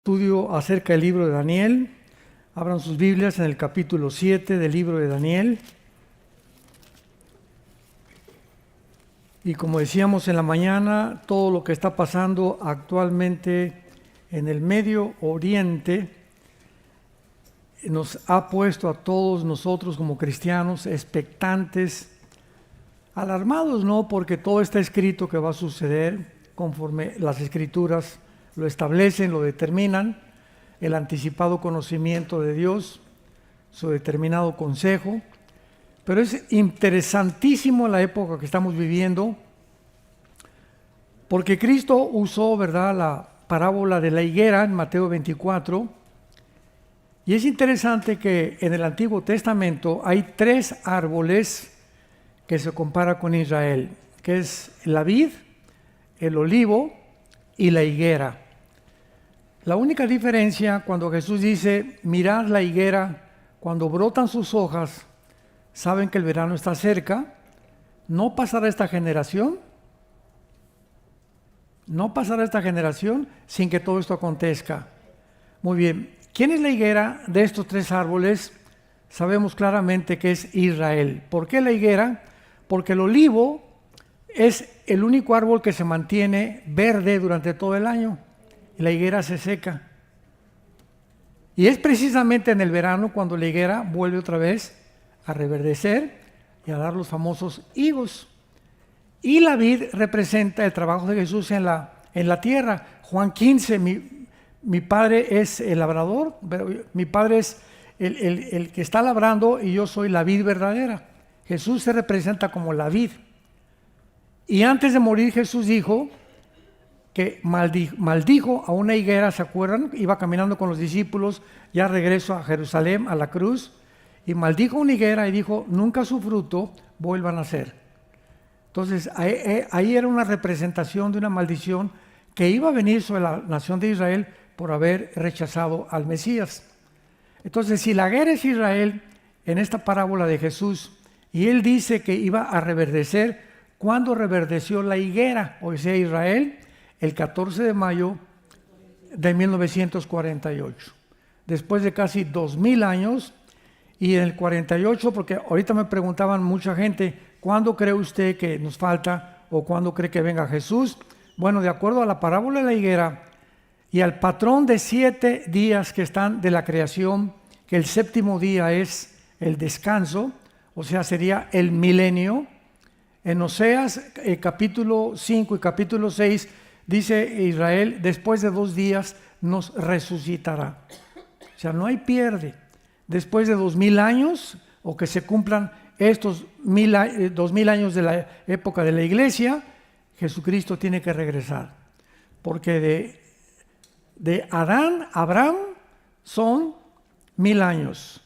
Estudio acerca del libro de Daniel. Abran sus Biblias en el capítulo 7 del libro de Daniel. Y como decíamos en la mañana, todo lo que está pasando actualmente en el Medio Oriente nos ha puesto a todos nosotros como cristianos expectantes, alarmados, ¿no? Porque todo está escrito que va a suceder conforme las Escrituras lo establecen, lo determinan, el anticipado conocimiento de Dios, su determinado consejo. Pero es interesantísimo la época que estamos viviendo, porque Cristo usó, ¿verdad?, la parábola de la higuera en Mateo 24, y es interesante que en el Antiguo Testamento hay tres árboles que se compara con Israel, que es la vid, el olivo y la higuera. La única diferencia cuando Jesús dice, mirad la higuera, cuando brotan sus hojas, saben que el verano está cerca, no pasará esta generación sin que todo esto acontezca. Muy bien, ¿quién es la higuera de estos tres árboles? Sabemos claramente que es Israel. ¿Por qué la higuera? Porque el olivo es el único árbol que se mantiene verde durante todo el año. La higuera se seca. Y es precisamente en el verano cuando la higuera vuelve otra vez a reverdecer y a dar los famosos higos. Y la vid representa el trabajo de Jesús en la tierra. Juan 15, mi padre es el labrador, pero mi padre es el que está labrando y yo soy la vid verdadera. Jesús se representa como la vid. Y antes de morir Jesús dijo que maldijo a una higuera, ¿se acuerdan? Iba caminando con los discípulos, ya regreso a Jerusalén, a la cruz, y maldijo una higuera y dijo, nunca su fruto vuelva a nacer. Entonces, ahí era una representación de una maldición que iba a venir sobre la nación de Israel por haber rechazado al Mesías. Entonces, si la higuera es Israel, en esta parábola de Jesús, y él dice que iba a reverdecer, ¿cuándo reverdeció la higuera? O sea, Israel, el 14 de mayo de 1948, después de casi 2000 años, y en el 48, porque ahorita me preguntaban mucha gente, ¿cuándo cree usted que nos falta o cuándo cree que venga Jesús? Bueno, de acuerdo a la parábola de la higuera y al patrón de 7 días que están de la creación, que el séptimo día es el descanso, o sea, sería el milenio. En Oseas, capítulo 5 y capítulo 6, dice Israel, después de 2 días nos resucitará. O sea, no hay pierde. Después de 2000 años, o que se cumplan estos 2000 años de la época de la iglesia, Jesucristo tiene que regresar. Porque de Adán a Abraham son 1000 años.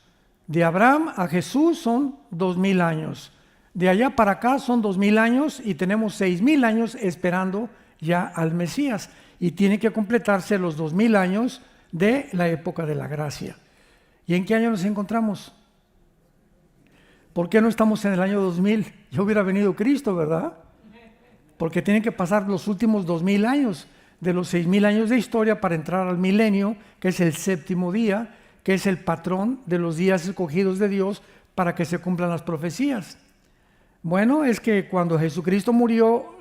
De Abraham a Jesús son 2000 años. De allá para acá son 2000 años y tenemos 6000 años esperando ya al Mesías, y tiene que completarse los 2000 años de la época de la gracia. ¿Y en qué año nos encontramos? ¿Por qué no estamos en el año 2000? Ya hubiera venido Cristo, ¿verdad? Porque tienen que pasar los últimos 2000 años de los 6000 años de historia para entrar al milenio, que es el séptimo día, que es el patrón de los días escogidos de Dios para que se cumplan las profecías. Bueno, es que cuando Jesucristo murió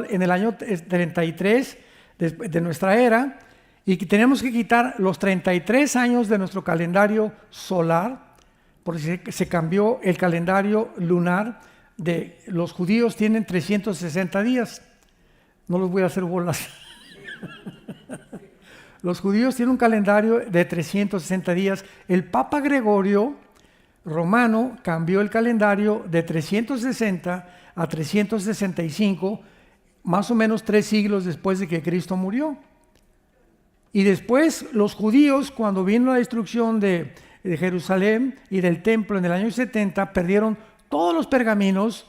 en el año 33 de nuestra era, y tenemos que quitar los 33 años de nuestro calendario solar, porque se cambió el calendario lunar. Los judíos tienen 360 días. No los voy a hacer bolas. Los judíos tienen un calendario de 360 días. El Papa Gregorio Romano cambió el calendario de 360 a 365, más o menos 3 siglos después de que Cristo murió. Y después los judíos, cuando vino la destrucción de Jerusalén y del templo en el año 70, perdieron todos los pergaminos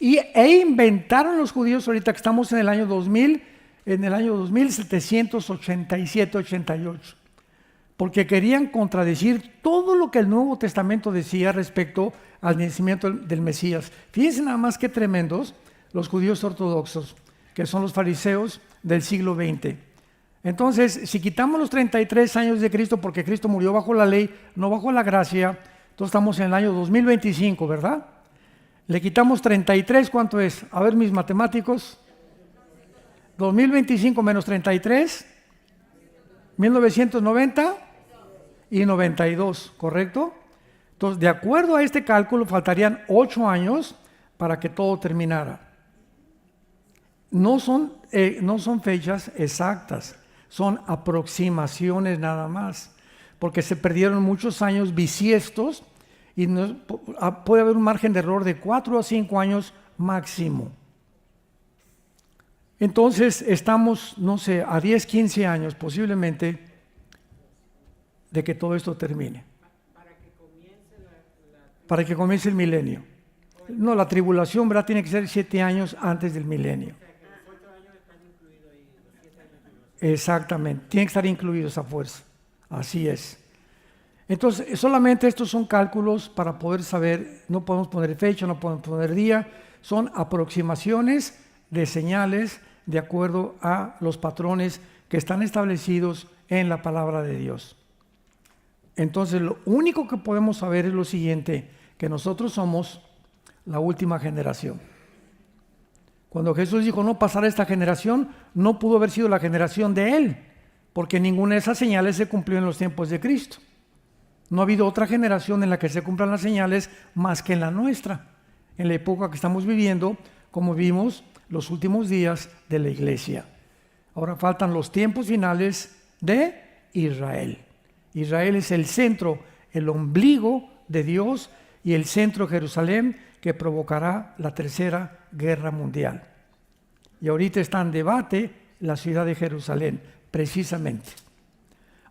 e inventaron los judíos, ahorita que estamos en el año 2000, en el año 2787-88. Porque querían contradecir todo lo que el Nuevo Testamento decía respecto al nacimiento del Mesías. Fíjense nada más qué tremendos los judíos ortodoxos, que son los fariseos del siglo XX. Entonces, si quitamos los 33 años de Cristo, porque Cristo murió bajo la ley, no bajo la gracia, entonces estamos en el año 2025, ¿verdad? Le quitamos 33, ¿cuánto es? A ver, mis matemáticos. 2025 menos 33, 1990 y 92, ¿correcto? Entonces, de acuerdo a este cálculo, faltarían 8 años para que todo terminara. No son fechas exactas, son aproximaciones nada más, porque se perdieron muchos años bisiestos y puede haber un margen de error de 4 a 5 años máximo. Entonces estamos, no sé, a 10, 15 años posiblemente de que todo esto termine. Para que comience el milenio. No, la tribulación, ¿verdad? Tiene que ser 7 años antes del milenio. Exactamente, tiene que estar incluido esa fuerza. Así es. Entonces, solamente estos son cálculos para poder saber, no podemos poner fecha, no podemos poner día, son aproximaciones de señales de acuerdo a los patrones que están establecidos en la palabra de Dios. Entonces, lo único que podemos saber es lo siguiente, que nosotros somos la última generación. Cuando Jesús dijo no pasará esta generación, no pudo haber sido la generación de Él, porque ninguna de esas señales se cumplió en los tiempos de Cristo. No ha habido otra generación en la que se cumplan las señales más que en la nuestra, en la época que estamos viviendo, como vimos los últimos días de la iglesia. Ahora faltan los tiempos finales de Israel. Israel es el centro, el ombligo de Dios y el centro de Jerusalén que provocará la tercera guerra mundial. Y ahorita está en debate la ciudad de Jerusalén, precisamente.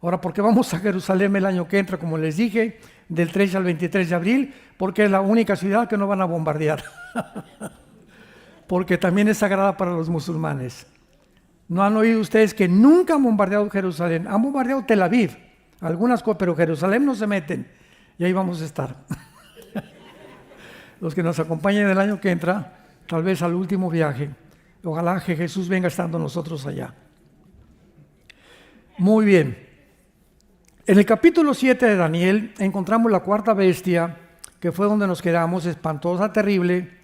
Ahora, ¿por qué vamos a Jerusalén el año que entra? Como les dije, del 13 al 23 de abril, porque es la única ciudad que no van a bombardear. Porque también es sagrada para los musulmanes. ¿No han oído ustedes que nunca han bombardeado Jerusalén? Han bombardeado Tel Aviv, algunas cosas, pero Jerusalén no se meten. Y ahí vamos a estar. Los que nos acompañen el año que entra, tal vez al último viaje. Ojalá que Jesús venga estando nosotros allá. Muy bien. En el capítulo 7 de Daniel encontramos la cuarta bestia, que fue donde nos quedamos, espantosa, terrible,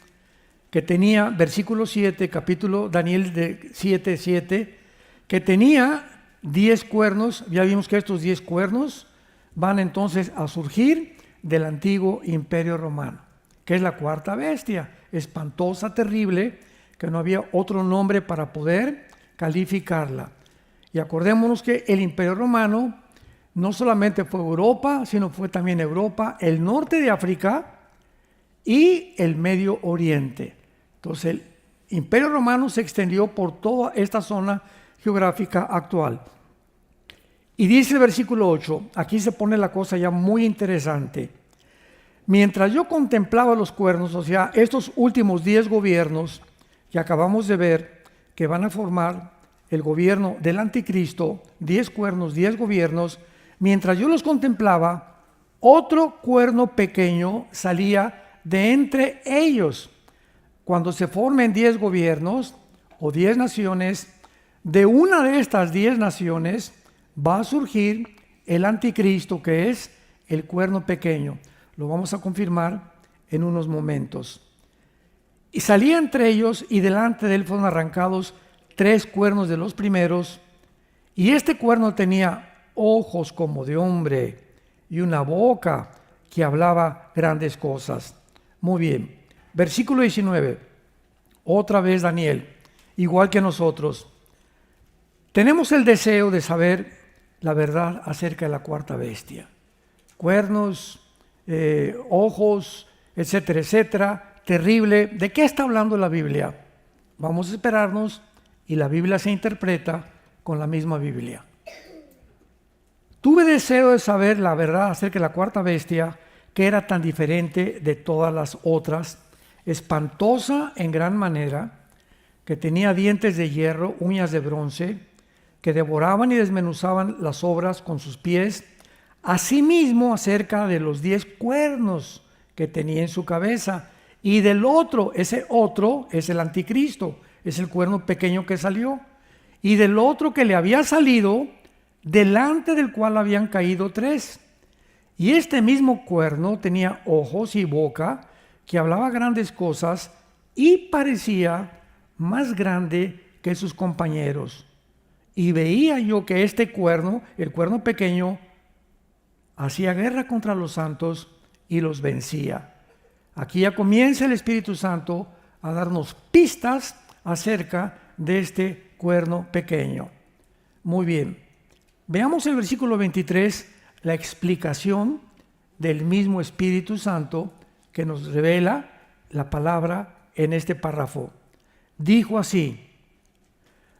que tenía, versículo 7, capítulo Daniel de 7, que tenía 10 cuernos. Ya vimos que estos 10 cuernos van entonces a surgir del antiguo imperio romano, que es la cuarta bestia, espantosa, terrible, que no había otro nombre para poder calificarla. Y acordémonos que el imperio romano no solamente fue Europa, sino fue también Europa, el norte de África y el Medio Oriente. Entonces el imperio romano se extendió por toda esta zona geográfica actual. Y dice el versículo 8, aquí se pone la cosa ya muy interesante. Mientras yo contemplaba los cuernos, o sea, estos últimos 10 gobiernos que acabamos de ver, que van a formar el gobierno del anticristo, 10 cuernos, 10 gobiernos, mientras yo los contemplaba, otro cuerno pequeño salía de entre ellos. Cuando se formen 10 gobiernos o 10 naciones, de una de estas 10 naciones va a surgir el anticristo, que es el cuerno pequeño. Lo vamos a confirmar en unos momentos. Y salía entre ellos, y delante de él fueron arrancados 3 cuernos de los primeros, y este cuerno tenía ojos como de hombre y una boca que hablaba grandes cosas. Muy bien. Versículo 19. Otra vez Daniel, igual que nosotros, tenemos el deseo de saber la verdad acerca de la cuarta bestia. Cuernos, ojos, etcétera, etcétera, terrible. ¿De qué está hablando la Biblia? Vamos a esperarnos y la Biblia se interpreta con la misma Biblia. Tuve deseo de saber la verdad acerca de la cuarta bestia, que era tan diferente de todas las otras, espantosa en gran manera, que tenía dientes de hierro, uñas de bronce, que devoraban y desmenuzaban las obras con sus pies. Asimismo, acerca de los 10 cuernos que tenía en su cabeza, y del otro, ese otro es el anticristo, es el cuerno pequeño que salió, y del otro que le había salido, delante del cual habían caído 3. Y este mismo cuerno tenía ojos y boca, que hablaba grandes cosas y parecía más grande que sus compañeros. Y veía yo que este cuerno, el cuerno pequeño, hacía guerra contra los santos y los vencía. Aquí ya comienza el Espíritu Santo a darnos pistas acerca de este cuerno pequeño. Muy bien. Veamos el versículo 23, la explicación del mismo Espíritu Santo que nos revela la palabra en este párrafo. Dijo así: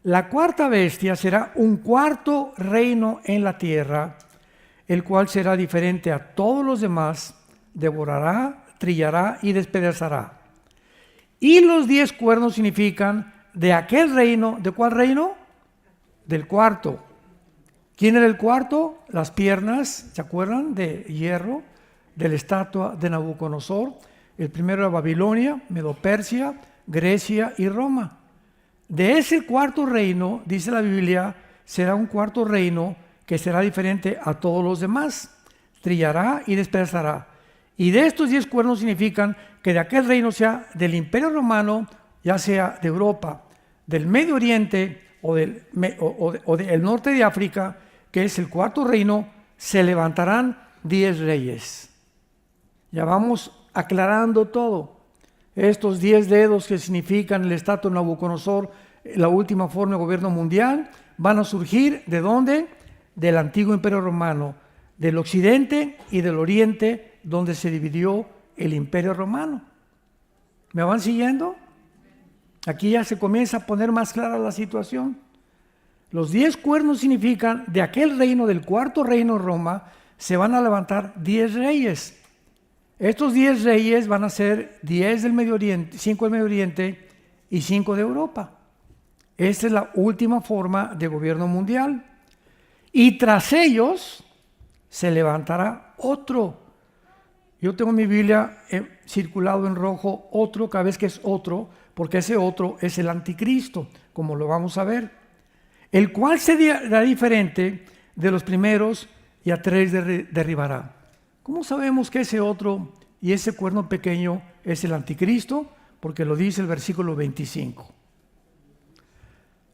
la cuarta bestia será un cuarto reino en la tierra, el cual será diferente a todos los demás, devorará, trillará y despedazará. Y los 10 cuernos significan de aquel reino. ¿De cuál reino? Del cuarto. ¿Quién era el cuarto? Las piernas, ¿se acuerdan? De hierro, de la estatua de Nabucodonosor. El primero era Babilonia, Medo-Persia, Grecia y Roma. De ese cuarto reino, dice la Biblia, será un cuarto reino que será diferente a todos los demás. Trillará y despedazará. Y de estos 10 cuernos significan que de aquel reino, sea del Imperio Romano, ya sea de Europa, del Medio Oriente o del norte de África, que es el cuarto reino, se levantarán 10 reyes. Ya vamos aclarando todo. Estos 10 dedos que significan el estatua de Nabucodonosor, la última forma de gobierno mundial, van a surgir ¿de dónde? Del antiguo Imperio Romano, del occidente y del oriente, donde se dividió el Imperio Romano. ¿Me van siguiendo? Aquí ya se comienza a poner más clara la situación. Los 10 cuernos significan de aquel reino, del cuarto reino Roma, se van a levantar 10 reyes. Estos 10 reyes van a ser 10 del Medio Oriente, 5 del Medio Oriente y 5 de Europa. Esta es la última forma de gobierno mundial. Y tras ellos se levantará otro. Yo tengo mi Biblia circulado en rojo, otro, cada vez que es otro, porque ese otro es el anticristo, como lo vamos a ver. El cual será diferente de los primeros y a 3 derribará. ¿Cómo sabemos que ese otro y ese cuerno pequeño es el anticristo? Porque lo dice el versículo 25.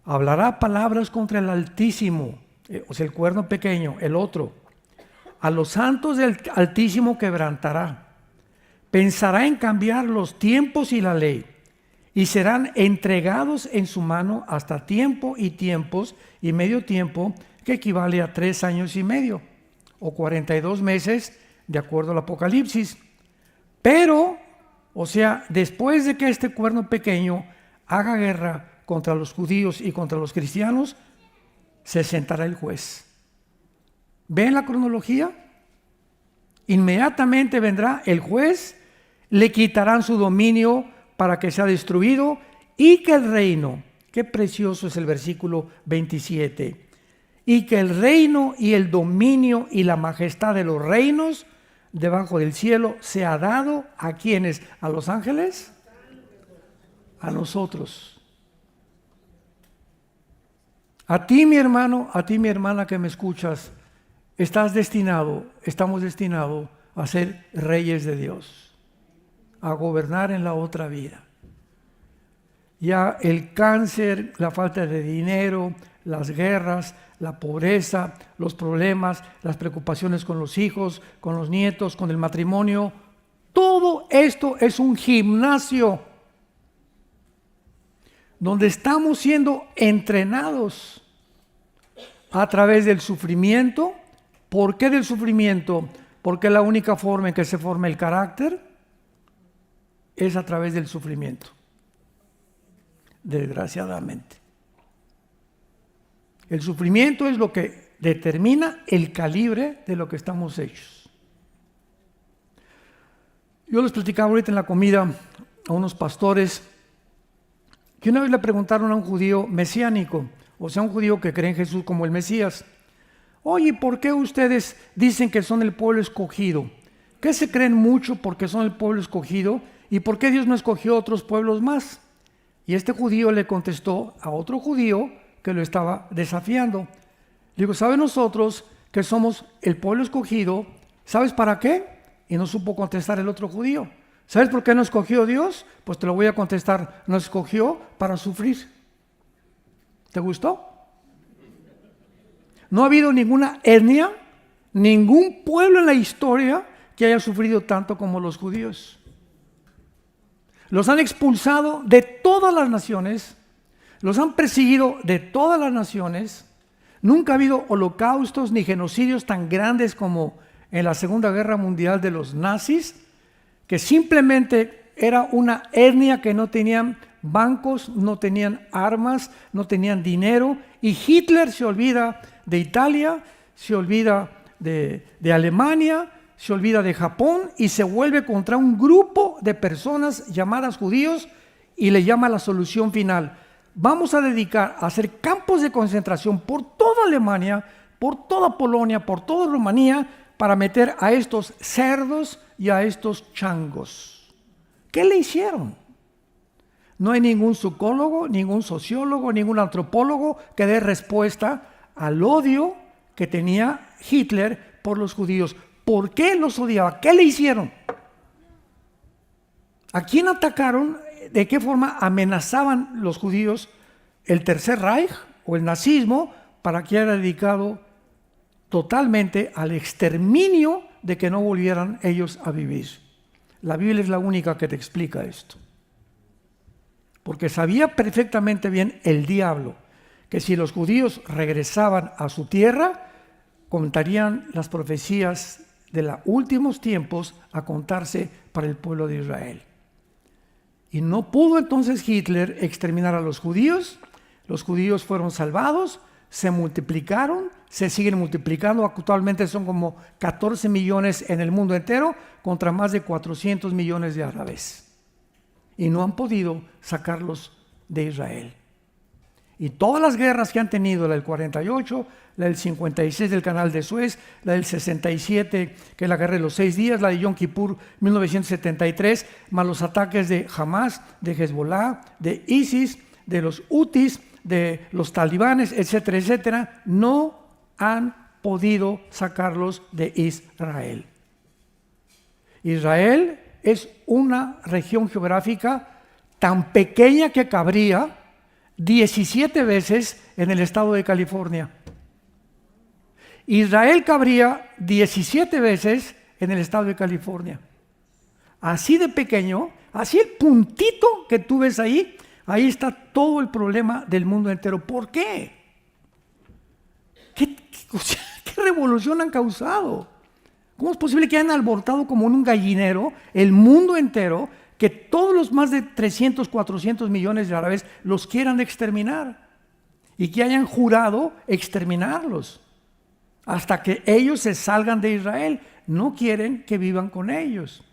Hablará palabras contra el Altísimo, o sea, el cuerno pequeño, el otro. A los santos del Altísimo quebrantará. Pensará en cambiar los tiempos y la ley, y serán entregados en su mano hasta tiempo y tiempos y medio tiempo, que equivale a 3 años y medio, o 42 meses, de acuerdo al Apocalipsis. Pero, o sea, después de que este cuerno pequeño haga guerra contra los judíos y contra los cristianos, se sentará el juez. ¿Ven la cronología? Inmediatamente vendrá el juez, le quitarán su dominio para que sea destruido, y que el reino, qué precioso es el versículo 27, y que el reino y el dominio y la majestad de los reinos debajo del cielo sea dado a quienes, a los ángeles, a nosotros. A ti, mi hermano, a ti, mi hermana que me escuchas, estamos destinados a ser reyes de Dios, a gobernar en la otra vida. Ya el cáncer, la falta de dinero, las guerras, la pobreza, los problemas, las preocupaciones con los hijos, con los nietos, con el matrimonio, todo esto es un gimnasio donde estamos siendo entrenados a través del sufrimiento. ¿Por qué del sufrimiento? Porque la única forma en que se forma el carácter es a través del sufrimiento, desgraciadamente. El sufrimiento es lo que determina el calibre de lo que estamos hechos. Yo les platicaba ahorita en la comida a unos pastores que una vez le preguntaron a un judío mesiánico, o sea, un judío que cree en Jesús como el Mesías: oye, ¿por qué ustedes dicen que son el pueblo escogido? ¿Qué se creen mucho porque son el pueblo escogido? ¿Y por qué Dios no escogió otros pueblos más? Y este judío le contestó a otro judío que lo estaba desafiando. Le digo, ¿sabes nosotros que somos el pueblo escogido? ¿Sabes para qué? Y no supo contestar el otro judío. ¿Sabes por qué no escogió Dios? Pues te lo voy a contestar. Nos escogió para sufrir. ¿Te gustó? No ha habido ninguna etnia, ningún pueblo en la historia que haya sufrido tanto como los judíos. Los han expulsado de todas las naciones, los han perseguido de todas las naciones. Nunca ha habido holocaustos ni genocidios tan grandes como en la Segunda Guerra Mundial de los nazis, que simplemente era una etnia que no tenían bancos, no tenían armas, no tenían dinero, y Hitler se olvida de Italia, se olvida de Alemania, se olvida de Japón y se vuelve contra un grupo de personas llamadas judíos y le llama la solución final. Vamos a dedicar a hacer campos de concentración por toda Alemania, por toda Polonia, por toda Rumanía, para meter a estos cerdos y a estos changos. ¿Qué le hicieron? No hay ningún psicólogo, ningún sociólogo, ningún antropólogo que dé respuesta al odio que tenía Hitler por los judíos. ¿Por qué los odiaba? ¿Qué le hicieron? ¿A quién atacaron? ¿De qué forma amenazaban los judíos el Tercer Reich o el nazismo para que era dedicado totalmente al exterminio de que no volvieran ellos a vivir? La Biblia es la única que te explica esto. Porque sabía perfectamente bien el diablo que si los judíos regresaban a su tierra, contarían las profecías de los últimos tiempos a contarse para el pueblo de Israel. Y no pudo entonces Hitler exterminar a los judíos fueron salvados, se multiplicaron, se siguen multiplicando, actualmente son como 14 millones en el mundo entero contra más de 400 millones de árabes. Y no han podido sacarlos de Israel. Y todas las guerras que han tenido, la del 48, la del 56 del Canal de Suez, la del 67, que es la guerra de los 6 días, la de Yom Kippur 1973, más los ataques de Hamas, de Hezbollah, de ISIS, de los Hutis, de los talibanes, etcétera, etcétera, no han podido sacarlos de Israel. Israel es una región geográfica tan pequeña que cabría 17 veces en el estado de California. Israel cabría 17 veces en el estado de California. Así de pequeño, así el puntito que tú ves ahí, ahí está todo el problema del mundo entero. ¿Por qué? ¿Qué revolución han causado? ¿Cómo es posible que hayan alborotado como en un gallinero el mundo entero, que todos los más de 300, 400 millones de árabes los quieran exterminar y que hayan jurado exterminarlos hasta que ellos se salgan de Israel? No quieren que vivan con ellos.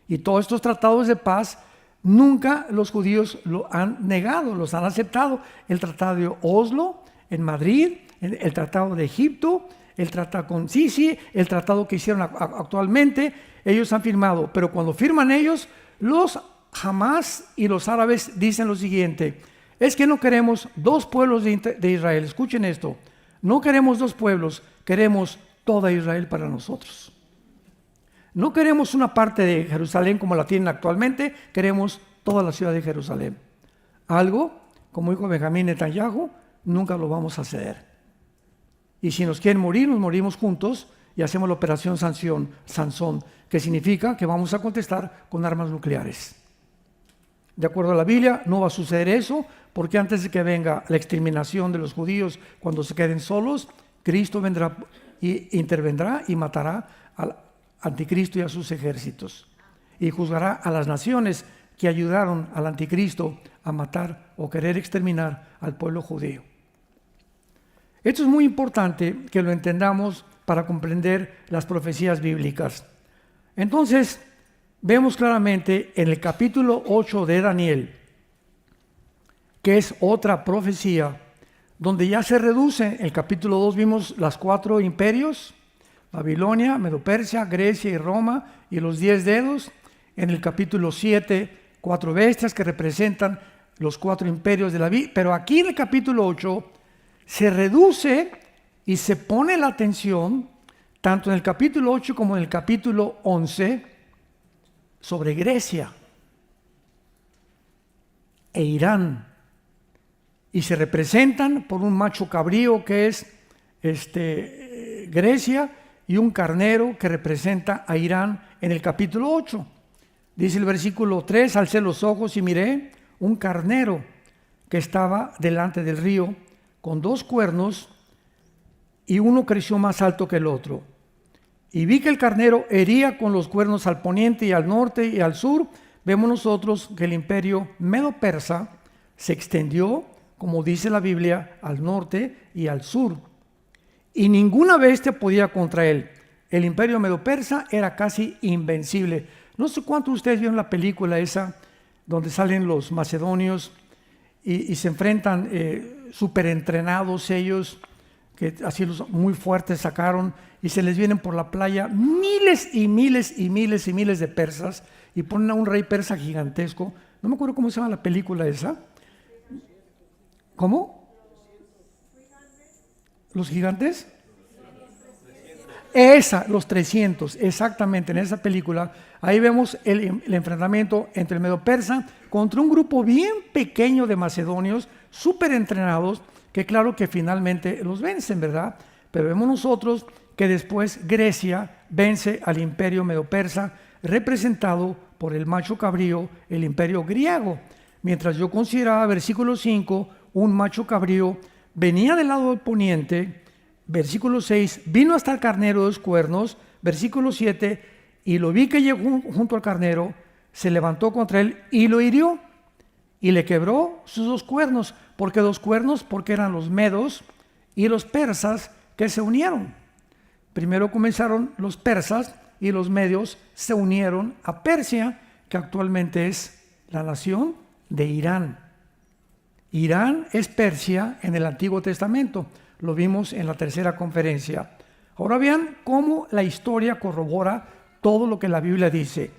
Y todos estos tratados de paz nunca los judíos lo han negado, los han aceptado. El tratado de Oslo en Madrid, el tratado de Egipto, el tratado con Sisi, el tratado que hicieron actualmente, ellos han firmado. Pero cuando firman ellos, los Hamas y los árabes dicen lo siguiente: es que no queremos dos pueblos de Israel. Escuchen esto: no queremos dos pueblos, queremos toda Israel para nosotros. No queremos una parte de Jerusalén como la tienen actualmente, queremos toda la ciudad de Jerusalén. Algo, como dijo Benjamín Netanyahu, nunca lo vamos a ceder. Y si nos quieren morir, nos morimos juntos y hacemos la operación Sansón, que significa que vamos a contestar con armas nucleares. De acuerdo a la Biblia, no va a suceder eso, porque antes de que venga la exterminación de los judíos, cuando se queden solos, Cristo vendrá y intervendrá y matará al anticristo y a sus ejércitos. Y juzgará a las naciones que ayudaron al anticristo a matar o querer exterminar al pueblo judío. Esto es muy importante que lo entendamos para comprender las profecías bíblicas. Entonces, vemos claramente en el capítulo 8 de Daniel, que es otra profecía, donde ya se reduce. En el capítulo 2 vimos las 4 imperios: Babilonia, Medo-Persia, Grecia y Roma, y los 10 dedos. En el capítulo 7, 4 bestias que representan los 4 imperios de la vida, pero aquí en el capítulo 8 se reduce y se pone la atención, tanto en el capítulo 8 como en el capítulo 11, sobre Grecia e Irán. Y se representan por un macho cabrío que es Grecia y un carnero que representa a Irán en el capítulo 8. Dice el versículo 3, alcé los ojos y miré un carnero que estaba delante del río con 2 cuernos y uno creció más alto que el otro. Y vi que el carnero hería con los cuernos al poniente y al norte y al sur. Vemos nosotros que el imperio medo-persa se extendió, como dice la Biblia, al norte y al sur. Y ninguna bestia podía contra él. El imperio medo-persa era casi invencible. No sé cuántos de ustedes vieron la película esa, donde salen los macedonios y se enfrentan súper entrenados ellos, que así los muy fuertes sacaron, y se les vienen por la playa miles y miles y miles y miles de persas, y ponen a un rey persa gigantesco. No me acuerdo cómo se llama la película esa. ¿Cómo? ¿Los gigantes? Esa, los 300, exactamente, en esa película. Ahí vemos el enfrentamiento entre el medo-persa contra un grupo bien pequeño de macedonios, súper entrenados, que claro que finalmente los vencen, ¿verdad? Pero vemos nosotros que después Grecia vence al imperio medo-persa, representado por el macho cabrío, el imperio griego. Mientras yo consideraba versículo 5, un macho cabrío venía del lado del poniente. Versículo 6, vino hasta el carnero de 2 cuernos. Versículo 7, y lo vi que llegó junto al carnero, se levantó contra él y lo hirió y le quebró sus 2 cuernos. ¿Por qué 2 cuernos? Porque eran los medos y los persas que se unieron. Primero comenzaron los persas y los medios se unieron a Persia, que actualmente es la nación de Irán. Irán es Persia en el Antiguo Testamento. Lo vimos en la tercera conferencia. Ahora vean cómo la historia corrobora todo lo que la Biblia dice.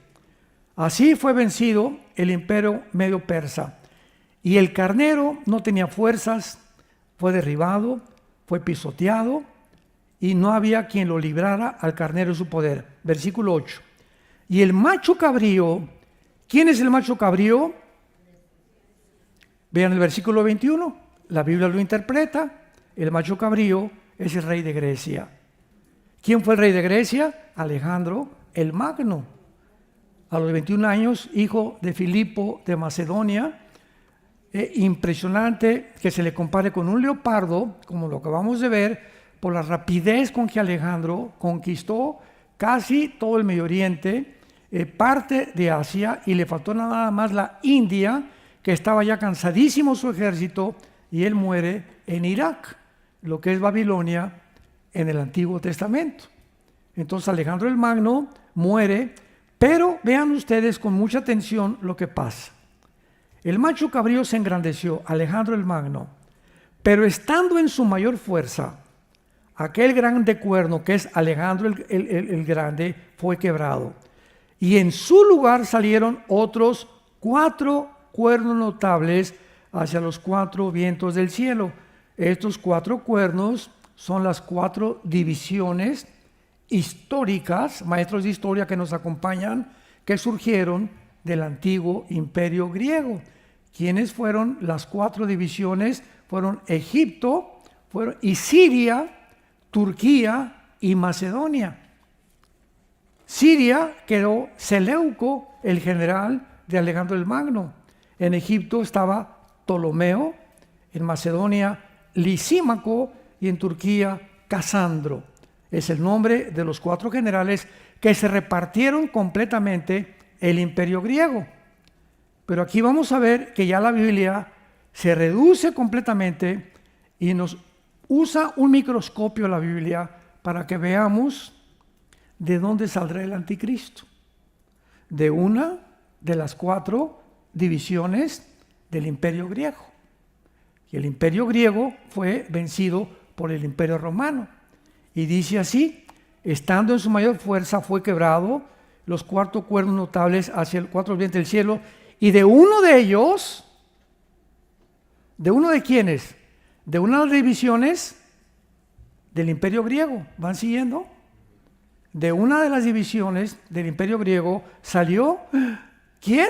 Así fue vencido el imperio medio-persa. Y el carnero no tenía fuerzas, fue derribado, fue pisoteado, y no había quien lo librara al carnero de su poder. Versículo 8. Y el macho cabrío, ¿quién es el macho cabrío? Vean el versículo 21, la Biblia lo interpreta. El macho cabrío es el rey de Grecia. ¿Quién fue el rey de Grecia? Alejandro el Magno. A los 21 años, hijo de Filipo de Macedonia. Impresionante que se le compare con un leopardo, como lo acabamos de ver, por la rapidez con que Alejandro conquistó casi todo el Medio Oriente, parte de Asia, y le faltó nada más la India, que estaba ya cansadísimo su ejército, y él muere en Irak, lo que es Babilonia en el Antiguo Testamento. Entonces Alejandro el Magno muere, pero vean ustedes con mucha atención lo que pasa. El macho cabrío se engrandeció, Alejandro el Magno, pero estando en su mayor fuerza, aquel grande cuerno que es Alejandro el Grande fue quebrado. Y en su lugar salieron otros 4 cuernos notables hacia los 4 vientos del cielo. Estos 4 cuernos son las 4 divisiones históricas, maestros de historia que nos acompañan, que surgieron del antiguo imperio griego. ¿Quiénes fueron las 4 divisiones? Fueron Egipto, y Siria, Turquía y Macedonia. Siria quedó Seleuco, el general de Alejandro el Magno. En Egipto estaba Ptolomeo, en Macedonia Lisímaco y en Turquía Casandro. Es el nombre de los 4 generales que se repartieron completamente el imperio griego. Pero aquí vamos a ver que ya la Biblia se reduce completamente y nos usa un microscopio la Biblia para que veamos de dónde saldrá el anticristo. De una de las 4 divisiones del imperio griego. Y el imperio griego fue vencido por el imperio romano. Y dice así, estando en su mayor fuerza fue quebrado los 4 cuernos notables hacia el 4 vientos del cielo, y de uno de ellos ¿De uno de quiénes? De una de las divisiones del imperio griego. ¿Van siguiendo? De una de las divisiones del imperio griego salió, ¿quién?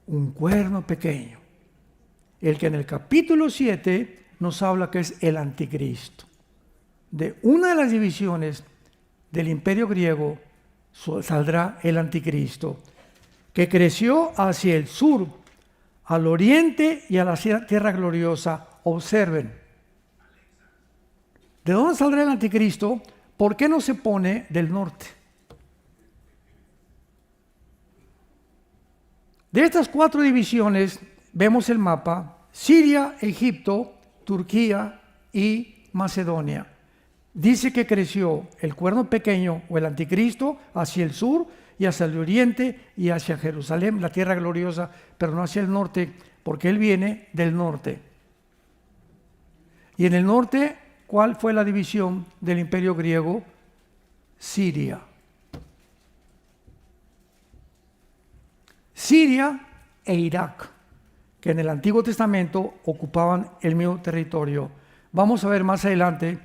Un cuerno pequeño. El que en el capítulo 7 nos habla que es el anticristo. De una de las divisiones del imperio griego saldrá el anticristo, que creció hacia el sur, al oriente y a la tierra gloriosa. Observen. ¿De dónde saldrá el anticristo? ¿Por qué no se pone del norte? De estas 4 divisiones vemos el mapa: Siria, Egipto, Turquía y Macedonia. Dice que creció el cuerno pequeño o el anticristo hacia el sur y hacia el oriente y hacia Jerusalén, la tierra gloriosa, pero no hacia el norte, porque él viene del norte. Y en el norte, ¿cuál fue la división del imperio griego? Siria. Siria e Irak, que en el Antiguo Testamento ocupaban el mismo territorio. Vamos a ver más adelante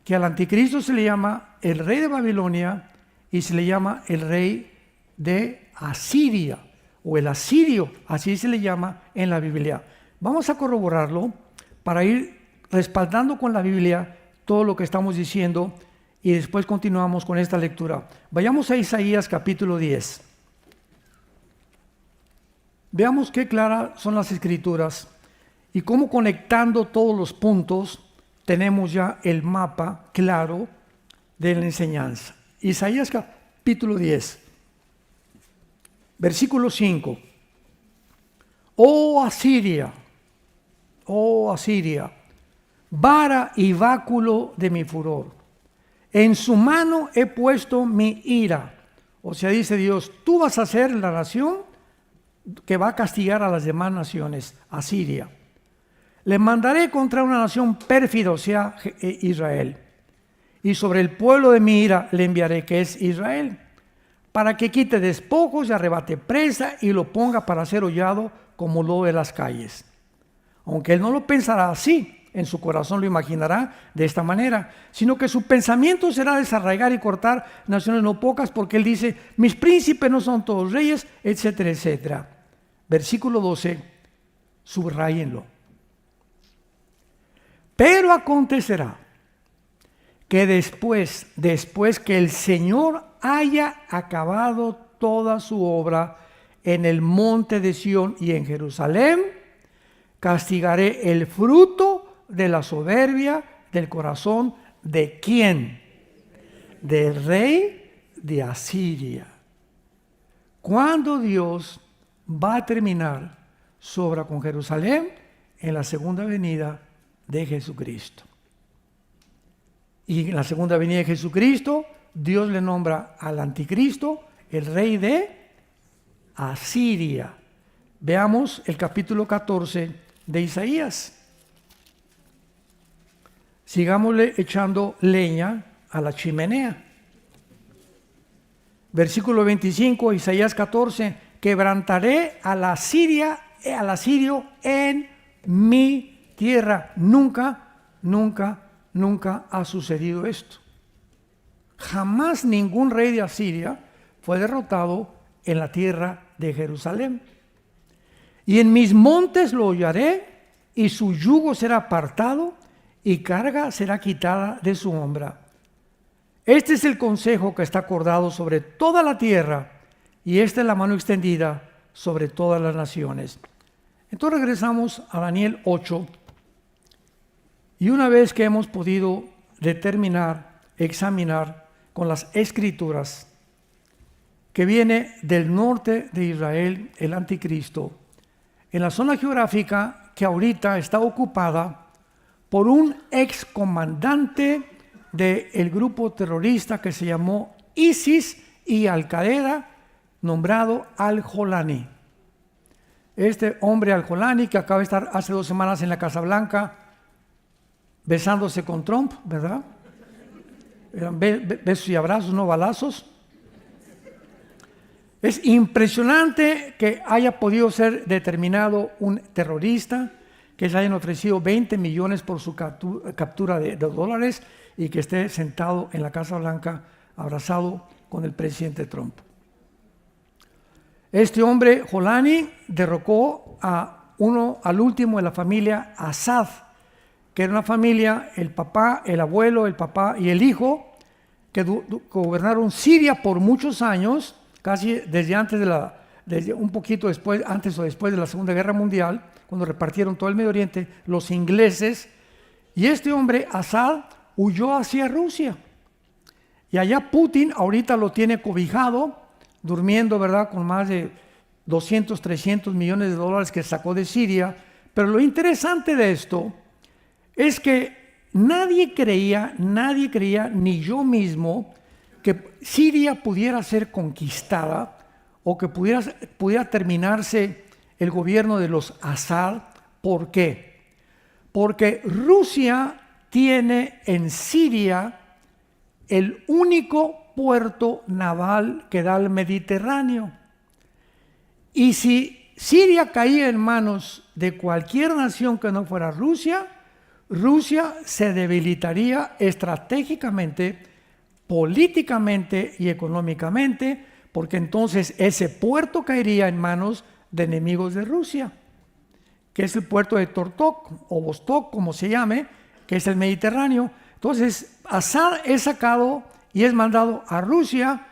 que al anticristo se le llama el rey de Babilonia y se le llama el rey de Asiria, o el asirio, así se le llama en la Biblia. Vamos a corroborarlo para ir respaldando con la Biblia todo lo que estamos diciendo y después continuamos con esta lectura. Vayamos a Isaías capítulo 10. Veamos qué claras son las escrituras y cómo, conectando todos los puntos, tenemos ya el mapa claro de la enseñanza. Isaías capítulo 10, versículo 5. Oh Asiria, vara y báculo de mi furor, en su mano he puesto mi ira. O sea, dice Dios, tú vas a ser la nación que va a castigar a las demás naciones, Asiria. Le mandaré contra una nación pérfida, o sea, Israel. Y sobre el pueblo de mi ira le enviaré, que es Israel, para que quite despojos y arrebate presa y lo ponga para ser hollado como lodo de las calles. Aunque él no lo pensará así, en su corazón lo imaginará de esta manera, sino que su pensamiento será desarraigar y cortar naciones no pocas, porque él dice, mis príncipes no son todos reyes, etcétera, etcétera. Versículo 12, subrayenlo. Pero acontecerá que después que el Señor haya acabado toda su obra en el monte de Sión y en Jerusalén, castigaré el fruto de la soberbia del corazón de ¿quién? Del rey de Asiria. ¿Cuándo Dios va a terminar su obra con Jerusalén? En la segunda venida de Jesucristo. Y en la segunda venida de Jesucristo, Dios le nombra al anticristo el rey de Asiria. Veamos el capítulo 14 de Isaías. Sigámosle echando leña a la chimenea. Versículo 25, Isaías 14, quebrantaré a la Siria, al asirio en mi tierra. Nunca ha sucedido esto. Jamás ningún rey de Asiria fue derrotado en la tierra de Jerusalén. Y en mis montes lo hollaré, y su yugo será apartado, y carga será quitada de su hombra. Este es el consejo que está acordado sobre toda la tierra, y esta es la mano extendida sobre todas las naciones. Entonces regresamos a Daniel 8, y una vez que hemos podido determinar, examinar con las escrituras que viene del norte de Israel el anticristo, en la zona geográfica que ahorita está ocupada por un excomandante del grupo terrorista que se llamó ISIS y Al-Qaeda, nombrado Al-Jolani. Este hombre Al-Jolani, que acaba de estar hace 2 semanas en la Casa Blanca besándose con Trump, ¿verdad? Eran besos y abrazos, no balazos. Es impresionante que haya podido ser determinado un terrorista que se hayan ofrecido 20 millones por su captura de dólares y que esté sentado en la Casa Blanca abrazado con el presidente Trump. Este hombre, Jolani, derrocó al último de la familia Assad, que era una familia, el papá, el abuelo, el papá y el hijo, que gobernaron Siria por muchos años, casi desde un poquito después, antes o después de la Segunda Guerra Mundial, cuando repartieron todo el Medio Oriente, los ingleses. Y este hombre, Assad, huyó hacia Rusia. Y allá Putin ahorita lo tiene cobijado, durmiendo, ¿verdad?, con más de 200, 300 millones de dólares que sacó de Siria. Pero lo interesante de esto es que nadie creía, ni yo mismo, que Siria pudiera ser conquistada o que pudiera terminarse el gobierno de los Assad. ¿Por qué? Porque Rusia tiene en Siria el único puerto naval que da al Mediterráneo. Y si Siria caía en manos de cualquier nación que no fuera Rusia, Rusia se debilitaría estratégicamente, políticamente y económicamente, porque entonces ese puerto caería en manos de enemigos de Rusia, que es el puerto de Tortok o Vostok, como se llame, que es el Mediterráneo. Entonces Assad es sacado y es mandado a Rusia,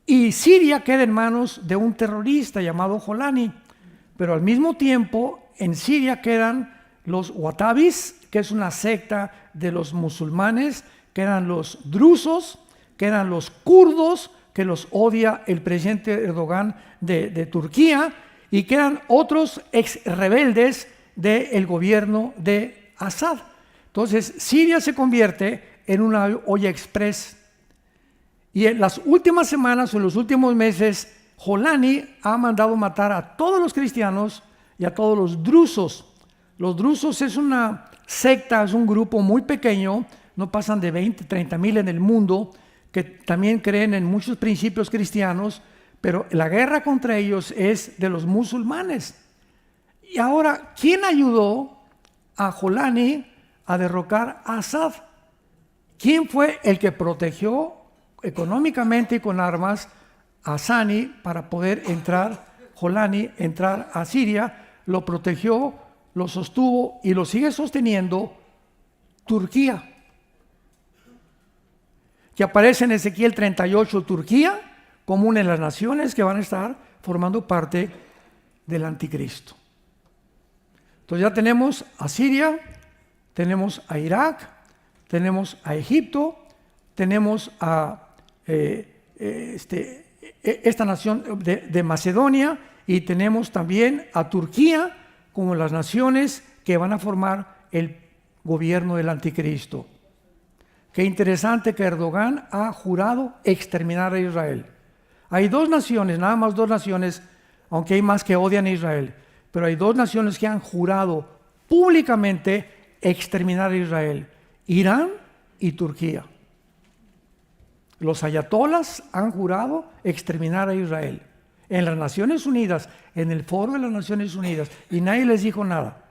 y Siria queda en manos de un terrorista llamado Jolani. Pero al mismo tiempo en Siria quedan los Wahhabis, que es una secta de los musulmanes, quedan los drusos, quedan los kurdos, que los odia el presidente Erdogan de Turquía, y quedan otros ex rebeldes del gobierno de Assad. Entonces Siria se convierte en una olla express. Y en las últimas semanas o en los últimos meses, Jolani ha mandado matar a todos los cristianos y a todos los drusos. Los drusos es una secta, es un grupo muy pequeño, no pasan de 20, 30 mil en el mundo, que también creen en muchos principios cristianos, pero la guerra contra ellos es de los musulmanes. Y ahora, ¿quién ayudó a Jolani a derrocar a Assad? ¿Quién fue el que protegió económicamente y con armas a Sani para poder Jolani entrar a Siria? Lo protegió, lo sostuvo y lo sigue sosteniendo Turquía, que aparece en Ezequiel 38, Turquía, como una de las naciones que van a estar formando parte del anticristo. Entonces ya tenemos a Siria, tenemos a Irak, tenemos a Egipto, tenemos a esta nación de Macedonia, y tenemos también a Turquía como las naciones que van a formar el gobierno del anticristo. Qué interesante que Erdogan ha jurado exterminar a Israel. Hay dos naciones, nada más dos naciones, aunque hay más que odian a Israel, pero hay dos naciones que han jurado públicamente exterminar a Israel: Irán y Turquía. Los ayatolas han jurado exterminar a Israel en las Naciones Unidas, en el foro de las Naciones Unidas, y nadie les dijo nada.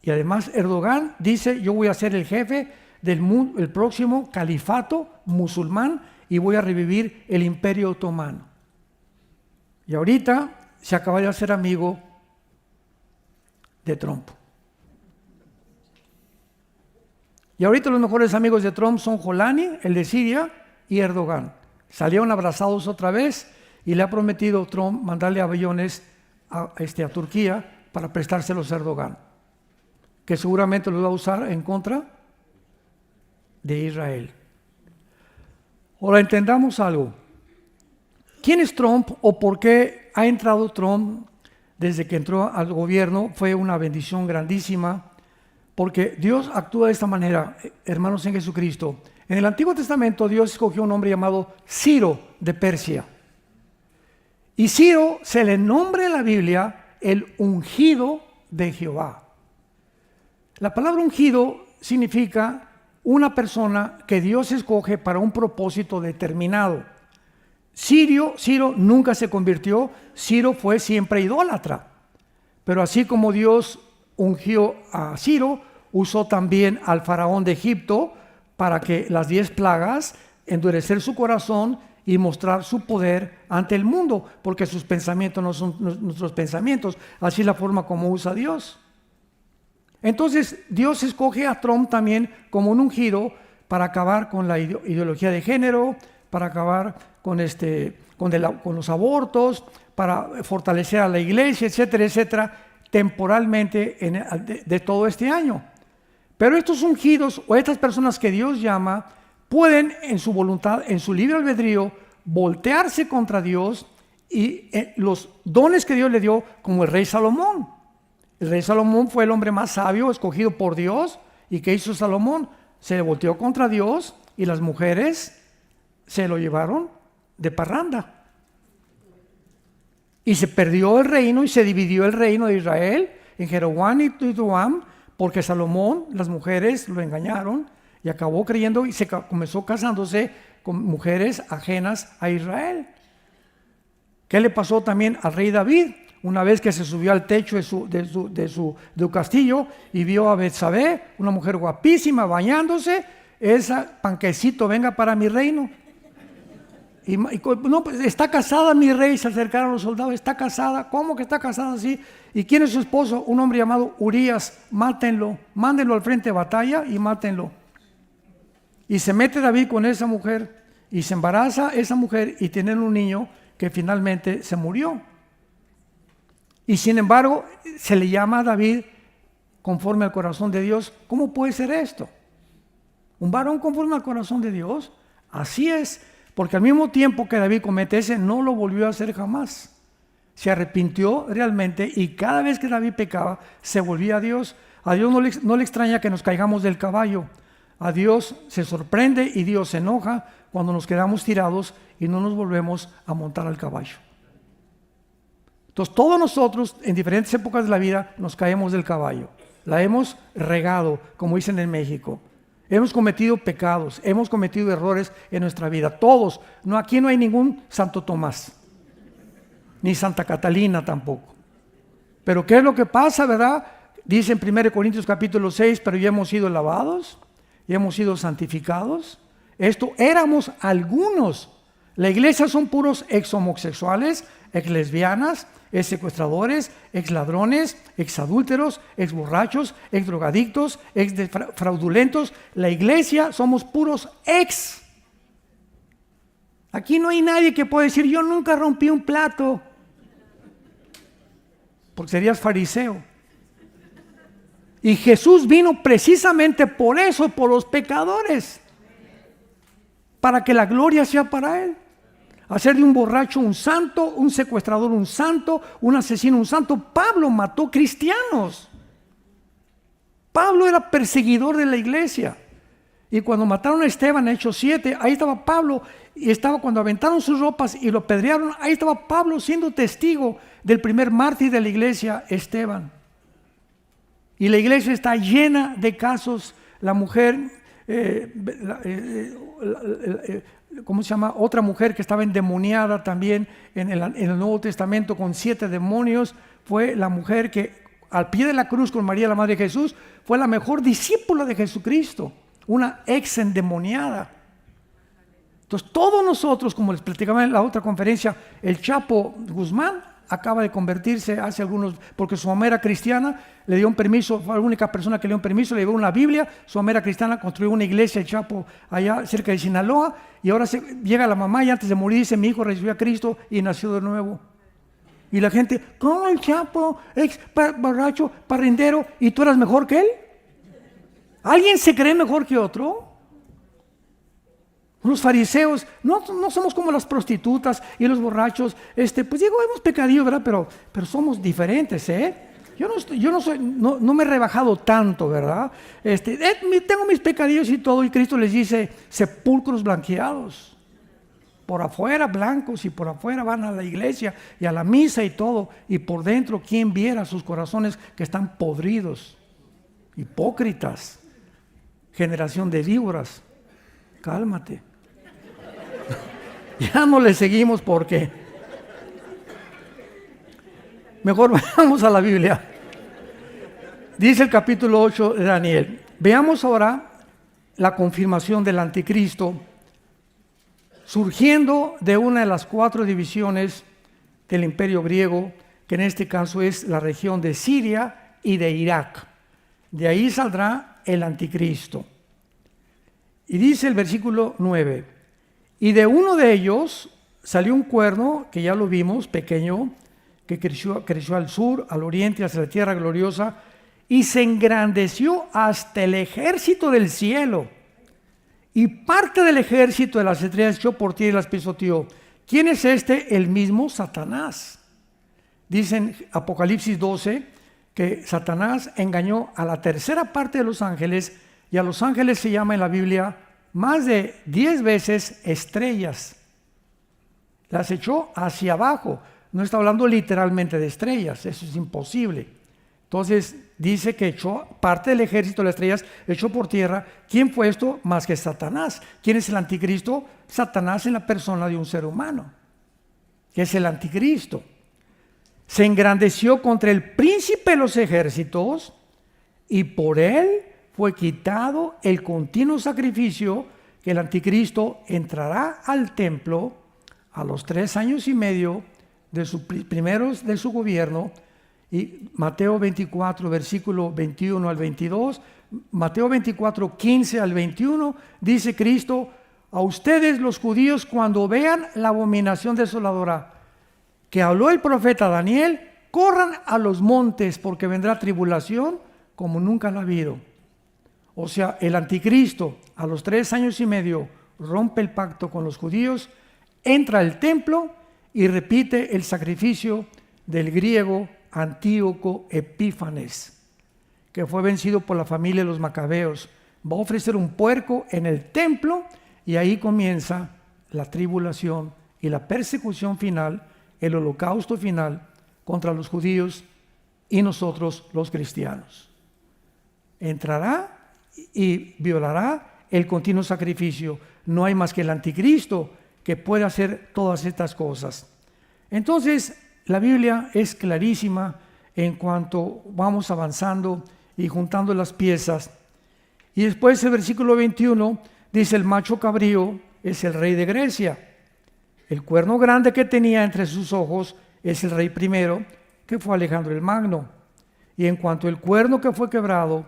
Y además Erdogan dice: yo voy a ser el jefe del próximo califato musulmán y voy a revivir el Imperio Otomano. Y ahorita se acaba de hacer amigo de Trump. Y ahorita los mejores amigos de Trump son Jolani, el de Siria, y Erdogan. Salieron abrazados otra vez, y le ha prometido Trump mandarle aviones a Turquía para prestárselos a Erdogan, que seguramente los va a usar en contra de Israel. Ahora entendamos algo. ¿Quién es Trump o por qué ha entrado Trump desde que entró al gobierno? Fue una bendición grandísima, porque Dios actúa de esta manera, hermanos en Jesucristo. En el Antiguo Testamento Dios escogió un hombre llamado Ciro de Persia. Y Ciro se le nombra en la Biblia el ungido de Jehová. La palabra ungido significa una persona que Dios escoge para un propósito determinado. Ciro nunca se convirtió, Ciro fue siempre idólatra. Pero así como Dios ungió a Ciro, usó también al faraón de Egipto para que las 10 plagas, endurecer su corazón y mostrar su poder ante el mundo, porque sus pensamientos no son nuestros pensamientos, así es la forma como usa Dios. Entonces Dios escoge a Trump también como un ungido para acabar con la ideología de género, para acabar con los abortos, para fortalecer a la iglesia, etcétera, etcétera, temporalmente de todo este año. Pero estos ungidos o estas personas que Dios llama pueden en su voluntad, en su libre albedrío, voltearse contra Dios y los dones que Dios le dio, como el rey Salomón. El rey Salomón fue el hombre más sabio escogido por Dios. ¿Y qué hizo Salomón? Se volteó contra Dios y las mujeres se lo llevaron de parranda. Y se perdió el reino y se dividió el reino de Israel en Jeroboam y Roboam, porque Salomón, las mujeres lo engañaron y acabó creyendo y comenzó casándose con mujeres ajenas a Israel. ¿Qué le pasó también al rey David? Una vez que se subió al techo de su castillo y vio a Betsabé, una mujer guapísima, bañándose, esa panquecito, venga para mi reino. No, pues está casada mi rey, se acercaron los soldados, está casada, ¿cómo que está casada así? ¿Y quién es su esposo? Un hombre llamado Urías, mátenlo, mándenlo al frente de batalla y mátenlo. Y se mete David con esa mujer y se embaraza esa mujer y tienen un niño que finalmente se murió. Y sin embargo, se le llama a David conforme al corazón de Dios. ¿Cómo puede ser esto? ¿Un varón conforme al corazón de Dios? Así es, porque al mismo tiempo que David comete ese, no lo volvió a hacer jamás. Se arrepintió realmente y cada vez que David pecaba, se volvía a Dios. A Dios no le extraña que nos caigamos del caballo. A Dios se sorprende y Dios se enoja cuando nos quedamos tirados y no nos volvemos a montar al caballo. Entonces todos nosotros en diferentes épocas de la vida nos caemos del caballo. La hemos regado, como dicen en México. Hemos cometido pecados, hemos cometido errores en nuestra vida. Todos. No, aquí no hay ningún Santo Tomás, ni Santa Catalina tampoco. Pero ¿qué es lo que pasa, verdad? Dice en 1 Corintios capítulo 6, pero ya hemos sido lavados, ya hemos sido santificados. Esto éramos algunos. La iglesia son puros ex-homosexuales, ex-lesbianas, ex-secuestradores, ex-ladrones, ex-adúlteros, ex-borrachos, ex-drogadictos, ex-fraudulentos. La iglesia somos puros ex. Aquí no hay nadie que pueda decir, yo nunca rompí un plato, porque serías fariseo. Y Jesús vino precisamente por eso, por los pecadores, para que la gloria sea para Él. Hacer de un borracho un santo, un secuestrador un santo, un asesino un santo. Pablo mató cristianos. Pablo era perseguidor de la iglesia. Y cuando mataron a Esteban, en Hechos 7, ahí estaba Pablo, y estaba cuando aventaron sus ropas y lo apedrearon, ahí estaba Pablo siendo testigo del primer mártir de la iglesia, Esteban. Y la iglesia está llena de casos. La mujer, ¿cómo se llama? Otra mujer que estaba endemoniada también en el Nuevo Testamento con 7 demonios, fue la mujer que al pie de la cruz con María, la Madre de Jesús, fue la mejor discípula de Jesucristo, una ex endemoniada. Entonces todos nosotros, como les platicaba en la otra conferencia, el Chapo Guzmán acaba de convertirse hace algunos, porque su mamá era cristiana, le dio un permiso, fue la única persona que le dio un permiso, le dio una Biblia, su mamá era cristiana, construyó una iglesia, el Chapo, allá cerca de Sinaloa, y ahora llega la mamá y antes de morir dice, mi hijo recibió a Cristo y nació de nuevo. Y la gente, ¿cómo el Chapo, ex borracho, parrindero, y tú eras mejor que él? ¿Alguien se cree mejor que otro? Los fariseos, no somos como las prostitutas y los borrachos, pues digo, hemos pecadillo, ¿verdad? Pero somos diferentes, ¿eh? No me he rebajado tanto, ¿verdad? Tengo mis pecadillos y todo, y Cristo les dice, sepulcros blanqueados, por afuera blancos y por afuera van a la iglesia y a la misa y todo, y por dentro, ¿quién viera sus corazones que están podridos? Hipócritas, generación de víboras, cálmate. Ya no le seguimos porque mejor vamos a la Biblia. Dice el capítulo 8 de Daniel. Veamos ahora la confirmación del anticristo surgiendo de una de las 4 divisiones del imperio griego, que en este caso es la región de Siria y de Irak. De ahí saldrá el anticristo. Y dice el versículo 9, y de uno de ellos salió un cuerno, que ya lo vimos, pequeño, que creció al sur, al oriente, hacia la tierra gloriosa, y se engrandeció hasta el ejército del cielo. Y parte del ejército de las estrellas echó por tierra y las pisoteó. ¿Quién es este? El mismo Satanás. Dice en Apocalipsis 12 que Satanás engañó a la tercera parte de los ángeles, y a los ángeles se llama en la Biblia más de 10 veces estrellas. Las echó hacia abajo. No está hablando literalmente de estrellas, eso es imposible. Entonces dice que echó parte del ejército de las estrellas, echó por tierra. ¿Quién fue esto? Más que Satanás. ¿Quién es el anticristo? Satanás en la persona de un ser humano, que es el anticristo. Se engrandeció contra el príncipe de los ejércitos, y por él fue quitado el continuo sacrificio, que el anticristo entrará al templo a los 3 años y medio de primeros de su gobierno. Y Mateo 24, versículo 21 al 22, Mateo 24, 15 al 21, dice Cristo: a ustedes los judíos, cuando vean la abominación desoladora que habló el profeta Daniel, corran a los montes, porque vendrá tribulación como nunca la ha habido. O sea, el anticristo a los 3 años y medio rompe el pacto con los judíos, entra al templo y repite el sacrificio del griego Antíoco Epífanes, que fue vencido por la familia de los macabeos. Va a ofrecer un puerco en el templo, y ahí comienza la tribulación y la persecución final, el holocausto final contra los judíos y nosotros los cristianos. Entrará y violará el continuo sacrificio. No hay más que el anticristo que puede hacer todas estas cosas. Entonces, la Biblia es clarísima en cuanto vamos avanzando y juntando las piezas. Y después el versículo 21 dice: el macho cabrío es el rey de Grecia. El cuerno grande que tenía entre sus ojos es el rey primero, que fue Alejandro el Magno. Y en cuanto el cuerno que fue quebrado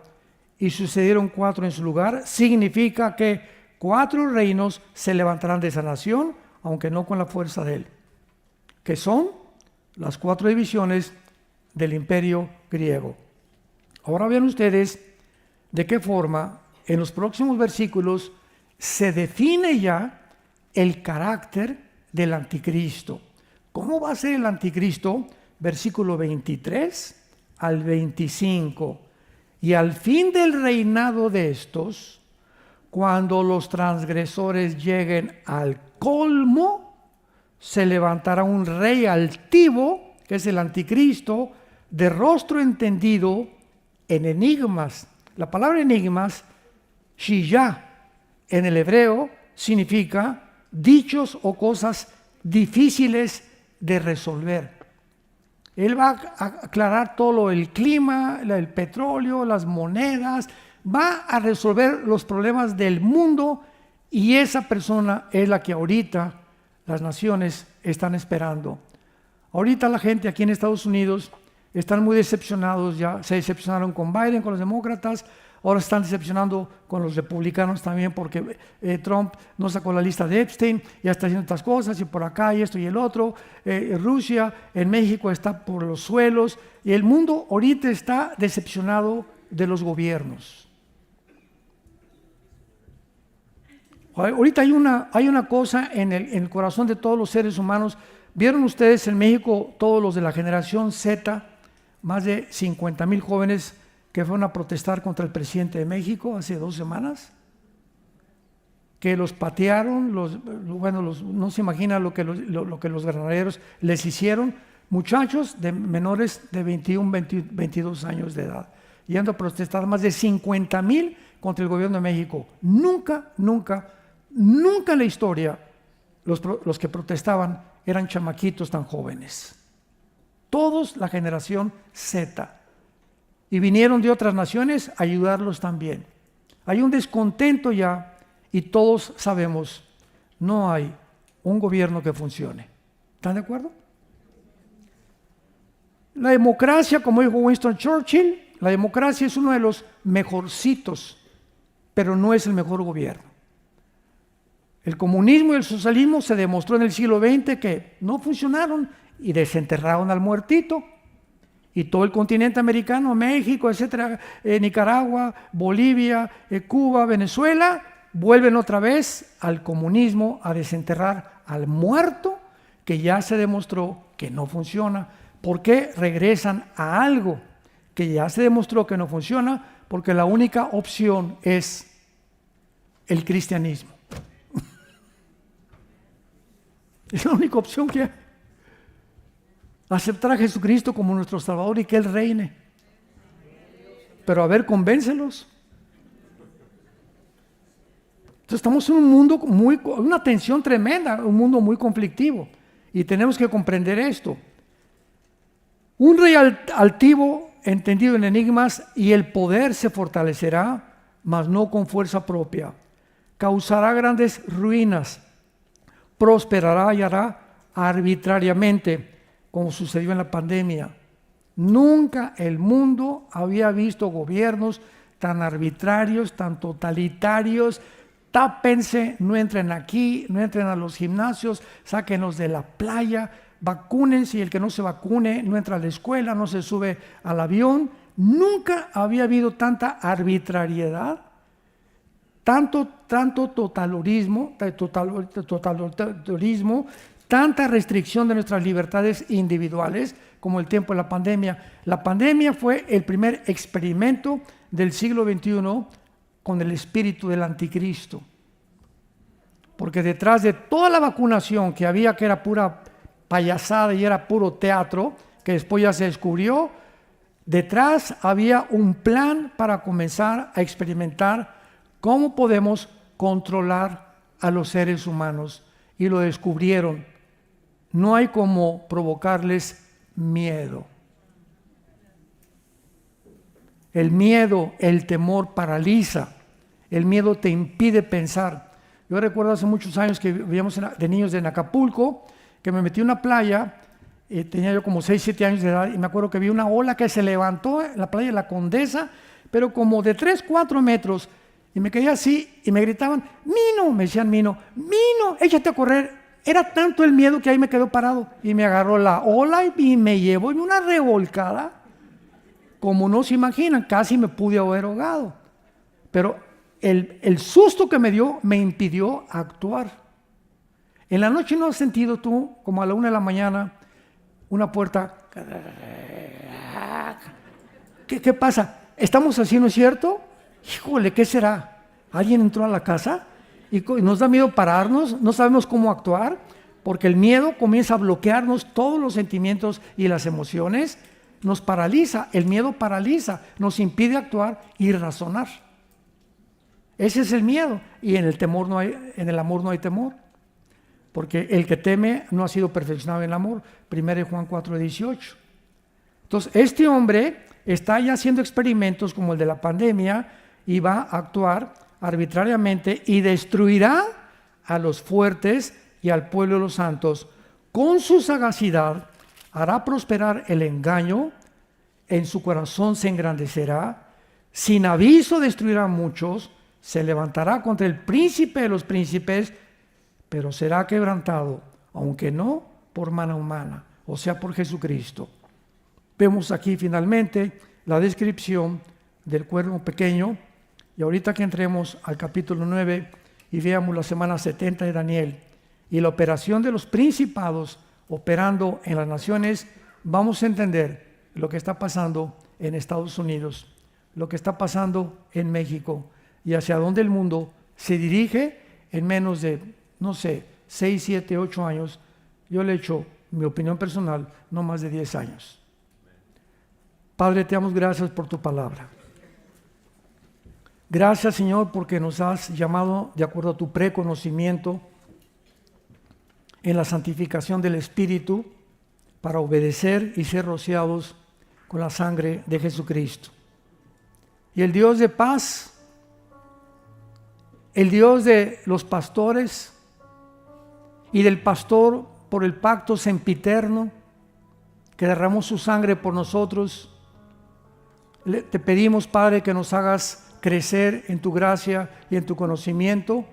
y sucedieron 4 en su lugar, significa que 4 reinos se levantarán de esa nación, aunque no con la fuerza de él, que son las 4 divisiones del imperio griego. Ahora vean ustedes de qué forma en los próximos versículos se define ya el carácter del anticristo. ¿Cómo va a ser el anticristo? Versículo 23 al 25. Y al fin del reinado de estos, cuando los transgresores lleguen al colmo, se levantará un rey altivo, que es el anticristo, de rostro entendido en enigmas. La palabra enigmas, shiyah, en el hebreo significa dichos o cosas difíciles de resolver. Él va a aclarar todo el clima, el petróleo, las monedas, va a resolver los problemas del mundo, y esa persona es la que ahorita las naciones están esperando. Ahorita la gente aquí en Estados Unidos están muy decepcionados, ya se decepcionaron con Biden, con los demócratas, ahora están decepcionando con los republicanos también, porque Trump no sacó la lista de Epstein, ya está haciendo estas cosas, y por acá y esto y el otro. Rusia en México está por los suelos, y el mundo ahorita está decepcionado de los gobiernos. Ahorita hay una cosa en el corazón de todos los seres humanos. ¿Vieron ustedes en México todos los de la generación Z, más de 50,000 jóvenes que fueron a protestar contra el presidente de México hace 2 semanas? Que los patearon, no se imagina lo que los granaderos les hicieron. Muchachos de menores de 21, 22 años de edad, yendo a protestar, más de 50,000 contra el gobierno de México. Nunca en la historia los que protestaban eran chamaquitos tan jóvenes. Todos la generación Z. y vinieron de otras naciones a ayudarlos también. Hay un descontento ya y todos sabemos, no hay un gobierno que funcione. ¿Están de acuerdo? La democracia, como dijo Winston Churchill, la democracia es uno de los mejorcitos, pero no es el mejor gobierno. El comunismo y el socialismo se demostró en el siglo XX que no funcionaron y desenterraron al muertito. Y todo el continente americano, México, etcétera, Nicaragua, Bolivia, Cuba, Venezuela, vuelven otra vez al comunismo, a desenterrar al muerto que ya se demostró que no funciona. ¿Por qué regresan a algo que ya se demostró que no funciona? Porque la única opción es el cristianismo. Es la única opción que hay. Aceptar a Jesucristo como nuestro Salvador y que Él reine. Pero a ver, convéncelos. Entonces estamos en un mundo una tensión tremenda, un mundo muy conflictivo. Y tenemos que comprender esto. Un rey altivo, entendido en enigmas, y el poder se fortalecerá, mas no con fuerza propia. Causará grandes ruinas, prosperará y hará arbitrariamente, como sucedió en la pandemia. Nunca el mundo había visto gobiernos tan arbitrarios, tan totalitarios. Tápense, no entren aquí, no entren a los gimnasios, sáquenlos de la playa, vacúnense y el que no se vacune no entra a la escuela, no se sube al avión. Nunca había habido tanta arbitrariedad, tanto totalitarismo, tanta restricción de nuestras libertades individuales como el tiempo de la pandemia. La pandemia fue el primer experimento del siglo XXI con el espíritu del anticristo. Porque detrás de toda la vacunación que había, que era pura payasada y era puro teatro, que después ya se descubrió, detrás había un plan para comenzar a experimentar cómo podemos controlar a los seres humanos. Y lo descubrieron. No hay como provocarles miedo. El miedo, el temor paraliza. El miedo te impide pensar. Yo recuerdo hace muchos años que vivíamos de niños en Acapulco, que me metí en una playa, tenía yo como 6, 7 años de edad, y me acuerdo que vi una ola que se levantó en la playa de la Condesa, pero como de 3, 4 metros, y me quedé así, y me gritaban, Mino, me decían Mino, échate a correr. Era tanto el miedo que ahí me quedó parado, y me agarró la ola y me llevó en una revolcada, como no se imaginan, casi me pude haber ahogado. Pero el susto que me dio me impidió actuar. En la noche, ¿no has sentido tú, como a la 1 de la mañana, una puerta? ¿Qué pasa? ¿Estamos así, no es cierto? Híjole, ¿qué será? ¿Alguien entró a la casa? Y nos da miedo pararnos, no sabemos cómo actuar, porque el miedo comienza a bloquearnos todos los sentimientos y las emociones, nos paraliza, el miedo paraliza, nos impide actuar y razonar. Ese es el miedo, y en el amor no hay temor, porque el que teme no ha sido perfeccionado en el amor. 1 Juan 4:18. Entonces, este hombre está ya haciendo experimentos como el de la pandemia y va a actuar arbitrariamente y destruirá a los fuertes y al pueblo de los santos. Con su sagacidad hará prosperar el engaño, en su corazón se engrandecerá, sin aviso destruirá a muchos, se levantará contra el príncipe de los príncipes, pero será quebrantado, aunque no por mano humana, o sea, por Jesucristo. Vemos aquí finalmente la descripción del cuerno pequeño, y ahorita que entremos al capítulo 9 y veamos la semana 70 de Daniel y la operación de los principados operando en las naciones, vamos a entender lo que está pasando en Estados Unidos, lo que está pasando en México y hacia dónde el mundo se dirige en menos de, 6, 7, 8 años. Yo le echo mi opinión personal, no más de 10 años. Padre, te damos gracias por tu palabra. Gracias, Señor, porque nos has llamado de acuerdo a tu preconocimiento en la santificación del Espíritu para obedecer y ser rociados con la sangre de Jesucristo. y el Dios de paz, el Dios de los pastores y del pastor por el pacto sempiterno que derramó su sangre por nosotros. Te pedimos, Padre, que nos hagas crecer en tu gracia y en tu conocimiento,